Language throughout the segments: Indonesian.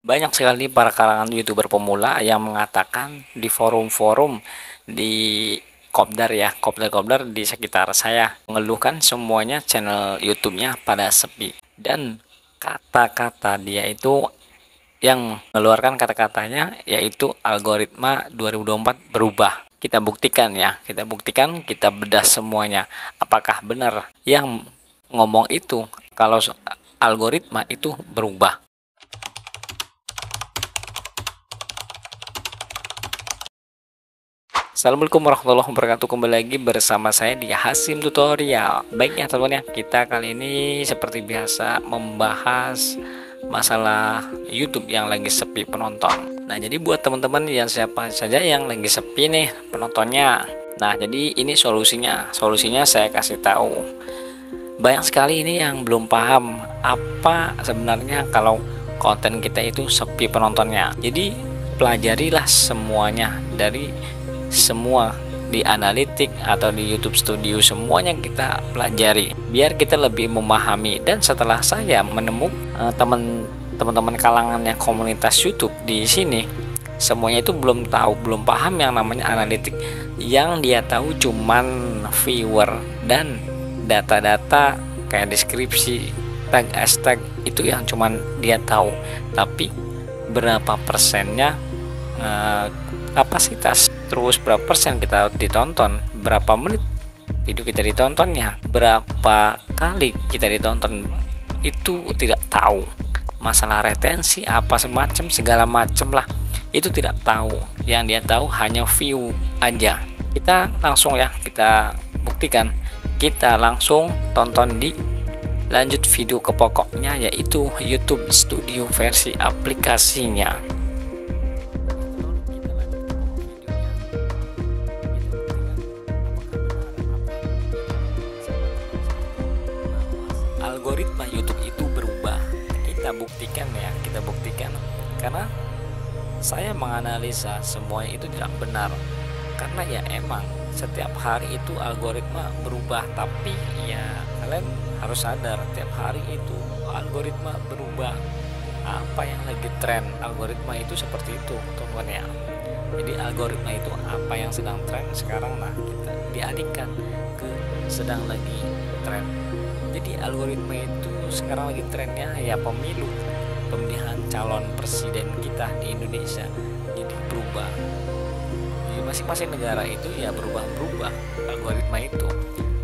Banyak sekali para kalangan YouTuber pemula yang mengatakan di forum-forum di Kopdar ya, kopdar-kopdar di sekitar saya mengeluhkan semuanya channel YouTube-nya pada sepi. Dan kata-kata dia itu yang mengeluarkan kata-katanya yaitu algoritma 2024 berubah. Kita buktikan ya, kita bedah semuanya. Apakah benar yang ngomong itu kalau algoritma itu berubah? Assalamualaikum warahmatullahi wabarakatuh. Kembali lagi bersama saya di Hasim Tutorial. Baiknya teman-teman ya, kita kali ini seperti biasa membahas masalah YouTube yang lagi sepi penonton. Nah, jadi buat teman-teman yang siapa saja yang lagi sepi nih penontonnya. Nah, jadi ini solusinya. Solusinya saya kasih tahu. Banyak sekali ini yang belum paham apa sebenarnya kalau konten kita itu sepi penontonnya. Jadi pelajarilah semuanya dari semua di analitik atau di YouTube Studio, semuanya kita pelajari biar kita lebih memahami. Dan setelah saya menemukan teman-teman kalangannya komunitas YouTube di sini, semuanya itu belum tahu, belum paham yang namanya analitik. Yang dia tahu cuman viewer dan data-data kayak deskripsi, tag, hashtag, itu yang cuman dia tahu. Tapi berapa persennya kapasitas, terus berapa persen kita ditonton, berapa menit video kita ditontonnya, berapa kali kita ditonton, itu tidak tahu. Masalah retensi apa semacam segala macam lah, itu tidak tahu. Yang dia tahu hanya view aja. Kita langsung ya, kita buktikan, kita langsung tonton di lanjut video ke pokoknya, yaitu YouTube Studio versi aplikasinya. Algoritma YouTube itu berubah. Kita buktikan ya, kita buktikan. Karena saya menganalisa semua itu tidak benar. Karena ya emang setiap hari itu algoritma berubah. Tapi ya kalian harus sadar, tiap hari itu algoritma berubah. Apa yang lagi tren, algoritma itu seperti itu teman-teman ya. Jadi algoritma itu apa yang sedang tren sekarang, nah kita dialihkan ke sedang lagi tren. Jadi algoritma itu sekarang lagi trennya ya pemilu, pemilihan calon presiden kita di Indonesia. Jadi berubah. Di masing-masing negara itu ya berubah-berubah algoritma itu.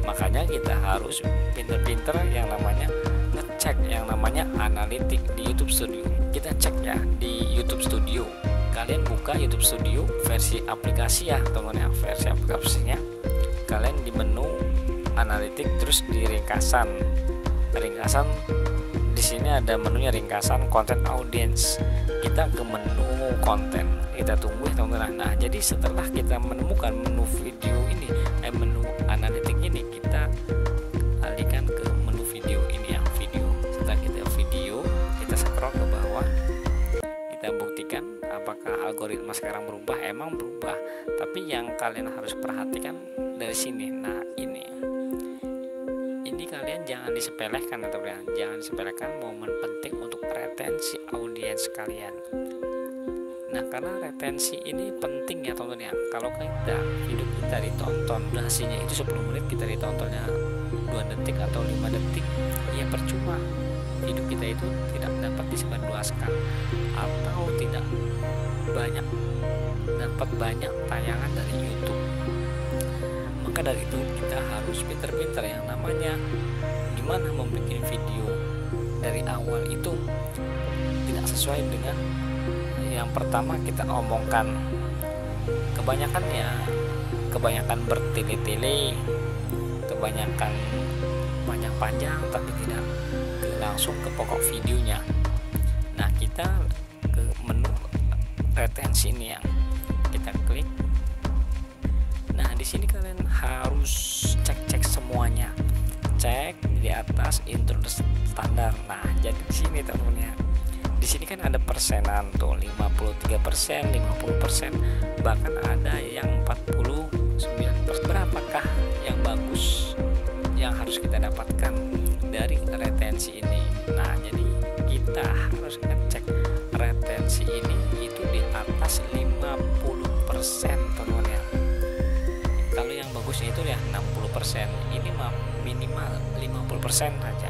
Makanya kita harus pinter-pinter yang namanya ngecek yang namanya analitik di YouTube Studio. Kita cek ya di YouTube Studio. Kalian buka YouTube Studio versi aplikasi ya teman ya, versi aplikasinya. Kalian di menu analitik, terus di ringkasan di sini ada menunya ringkasan konten audience. Kita ke menu konten, kita tunggu ya teman-teman. Nah, jadi setelah kita menemukan menu video ini, menu analitik ini, kita alihkan ke menu video ini ya, video. Setelah kita video, kita scroll ke bawah, kita buktikan apakah algoritma sekarang berubah. Emang berubah, tapi yang kalian harus perhatikan dari sini. Nah, ini kalian jangan disepelekan atau ya, jangan disepelekan momen penting untuk retensi audiens kalian. Nah, karena retensi ini penting ya teman-teman ya. Kalau video kita ditonton, durasinya itu 10 menit, kita ditontonnya 2 detik atau 5 detik, ya percuma. Video kita itu tidak dapat disebarluaskan atau tidak dapat banyak tayangan dari YouTube. Maka dari itu kita harus pinter-pinter yang namanya gimana membuat video dari awal itu tidak sesuai dengan yang pertama kita omongkan. Kebanyakan bertele-tele, kebanyakan panjang-panjang, tapi tidak langsung ke pokok videonya. Nah, kita ke menu retensi ini yang kita klik. Nah, di sini kalian harus cek semuanya. Cek di atas intro standar. Nah, jadi di sini teman-teman ya. Di sini kan ada persenan tuh, 53%, 50%, bahkan ada yang 49%. Berapakah yang bagus yang harus kita dapatkan dari retensi ini? Nah, jadi kita harus ngecek retensi retensi ini itu di atas 50% teman ya. Kalau yang bagusnya itu ya 60%, ini minimal 50% saja.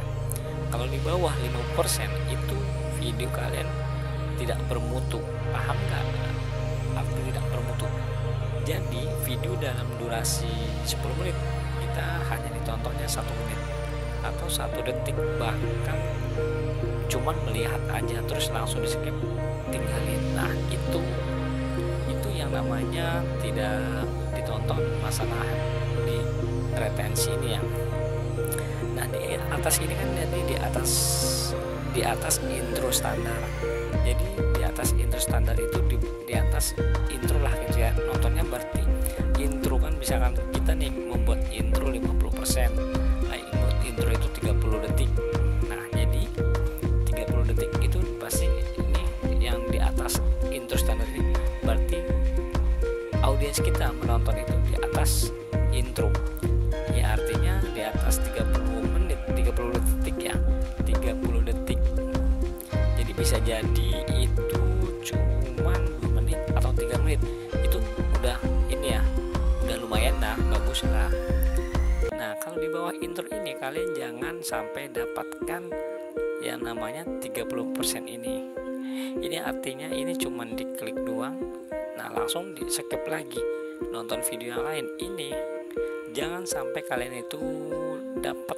Kalau di bawah 50% itu video kalian tidak bermutu. Paham nggak arti tidak bermutu? Jadi video dalam durasi 10 menit kita hanya ditontonnya 1 menit atau 1 detik, bahkan cuman melihat aja terus langsung di skip, tinggalin. Nah itu yang namanya tidak ditonton, masalah di retensi ini ya. Nah di atas ini kan jadi di atas intro standar. Jadi di atas intro standar itu di atas intro lah gitu ya. Nontonnya berarti intro kan, misalkan kita nih membuat intro 50%. Nah, intro itu 30 detik. Nah, jadi 30 detik itu pasti ini yang di atas intro standar ini berarti audiens kita menonton itu di atas intro. Ya artinya di atas 30 menit, 30 detik ya. 30 detik. Jadi bisa jadi itu cuman 2 menit atau 3 menit. Itu udah ini ya. Udah lumayan lah, bagus lah. Nah, kalau di bawah intro ini kalian jangan sampai dapatkan yang namanya 30% ini. Ini artinya ini cuman diklik doang. Nah, langsung di skip lagi. Nonton video yang lain. Ini jangan sampai kalian itu dapat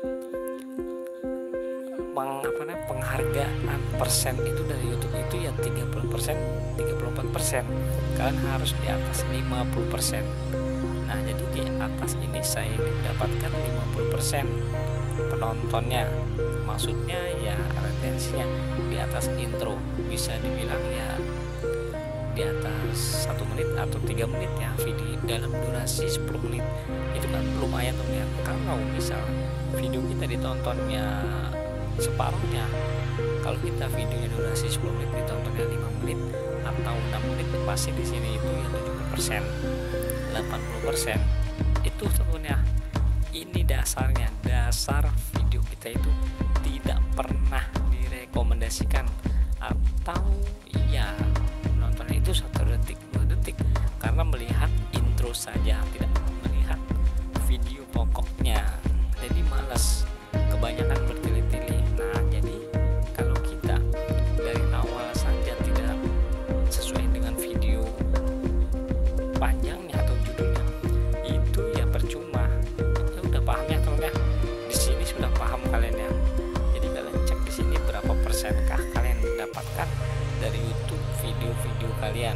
penghargaan persen itu dari YouTube itu ya 30%, 34%. Kalian harus di atas 50%. Nah, jadi di atas ini saya mendapatkan 50% penontonnya. Maksudnya ya retensinya di atas intro, bisa dibilang ya di atas 1 menit atau 3 menit ya, video dalam durasi 10 menit itu kan lumayan tuh ya. Kalau misal video kita ditontonnya separuhnya, kalau kita videonya durasi 10 menit ditontonnya 5 menit atau 6 menit, pasti di sini itu ya 70%, 80% itu tentunya. Ini dasarnya, dasar video kita itu tidak pernah direkomendasikan atau ya nontonnya itu 1 detik 2 detik karena melihat intro saja, tidak melihat video pokoknya. Jadi malas, kebanyakan bertele-tele. Nah, jadi kalau kita dari awal saja tidak sesuai dengan video panjangnya atau judulnya, itu ya percuma. Ya udah paham ya teman ya. Di sini sudah paham kalian ya. Jadi kalian cek di sini berapa persenkah kalian mendapatkan dari YouTube video-video kalian.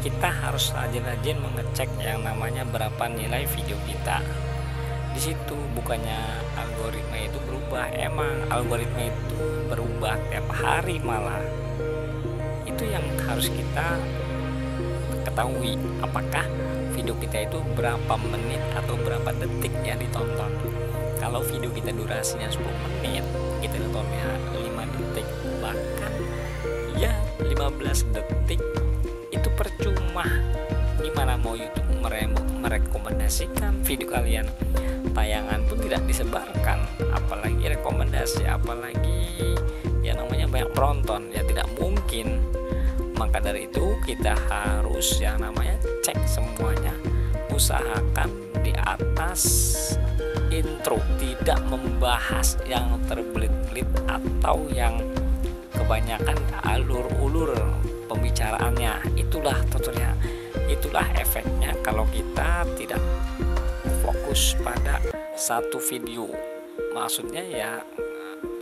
Kita harus rajin-rajin mengecek yang namanya berapa nilai video kita. Di situ bukannya algoritma itu berubah, emang algoritma itu berubah tiap hari malah. Itu yang harus kita ketahui, apakah video kita itu berapa menit atau berapa detik yang ditonton. Kalau video kita durasinya 10 menit, kita tontonnya 5 detik, bahkan ya 15 detik, itu percuma. Gimana mau YouTube merekomendasikan video kalian? Tayangan pun tidak disebarkan, apalagi rekomendasi, apalagi yang namanya banyak penonton, ya tidak mungkin. Maka dari itu kita harus yang namanya cek semuanya, usahakan di atas intro, tidak membahas yang terbelit-belit atau yang kebanyakan alur-ulur pembicaraannya. Itulah tentunya, itulah efeknya kalau kita tidak fokus pada satu video. Maksudnya ya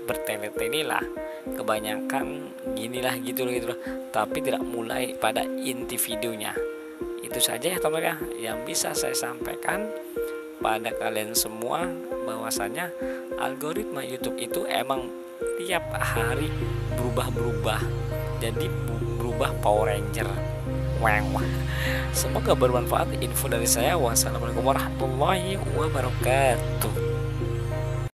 bertele-tele lah, kebanyakan ginilah gitu loh, tapi tidak mulai pada inti videonya. Itu saja ya teman ya yang bisa saya sampaikan pada kalian semua, bahwasanya algoritma YouTube itu emang tiap hari berubah-berubah, jadi berubah Power Ranger. Wah. Semoga bermanfaat info dari saya. Wassalamualaikum warahmatullahi wabarakatuh.